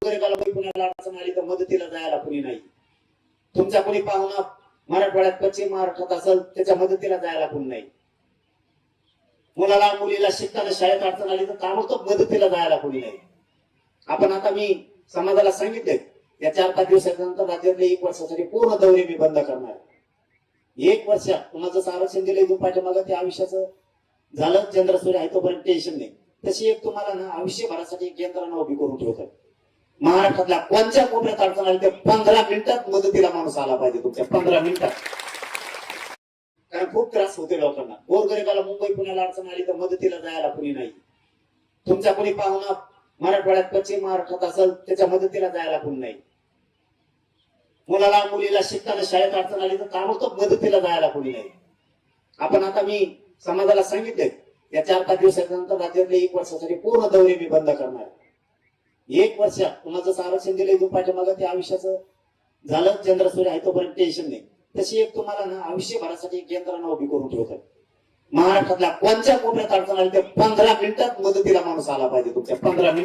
गोरगरिबाला पुण्याला अडचण आली तर मदतीला जायला कुणी नाही. तुमचा कोणी पाहुणा मराठवाड्यात पश्चिम महाराष्ट्रात असेल त्याच्या मदतीला जायला कोणी नाही. मुलाला मुलीला शिकताना शाळेत अडचण आली तर ताबडतोब मदतीला जायला कोणी नाही. आपण आता मी समाजाला सांगितले या 4-5 दिवसानंतर राज्यातले 1 वर्षासाठी पूर्ण दौरे मी बंद करणार. 1 वर्ष तुम्हाला जसं आरक्षण दिलं इथून पाठीमागं ते आयुष्याचं झालं चंद्रसूर्य आहे तोपर्यंत टेन्शन नाही. तशी एक तुम्हाला ना आयुष्यभरासाठी एक यंत्रणा उभी करून ठेवतात. महाराष्ट्रातल्या कोणत्या कोपऱ्यात अडचण आली ते 15 मिनिटात मदतीला माणूस आला पाहिजे तुमच्या 15 मिनिटात. कारण खूप त्रास होते लोकांना. गोरगरिबाला मुंबई पुण्याला अडचण आली तर मदतीला जायला कुणी नाही. तुमचा कोणी पाहुणा मराठवाड्यात पश्चिम महाराष्ट्रात असेल त्याच्या मदतीला जायला कोणी नाही. मुलाला मुलीला शिकताना शाळेत अडचण आली तर ताबडतोब मदतीला जायला कोणी नाही. आपण आता मी समाजाला सांगितले या 4-5 दिवसानंतर राज्यातले 1 वर्षासाठी पूर्ण दौरे मी बंद करणार. 1 वर्ष तुम्हाला जसं आरक्षण दिलं इथून पाठीमागं ते आयुष्याचं झालं चंद्रसूर्य आहे तोपर्यंत टेन्शन नाही. तशी एक तुम्हाला ना आयुष्यभरासाठी एक यंत्रणा उभी करून ठेवतात. महाराष्ट्रातल्या कोणत्या कोपऱ्यात अडचण आली ते 15 मिनिटात मदतीला माणूस आला पाहिजे तुमच्या 15 मिनिटात.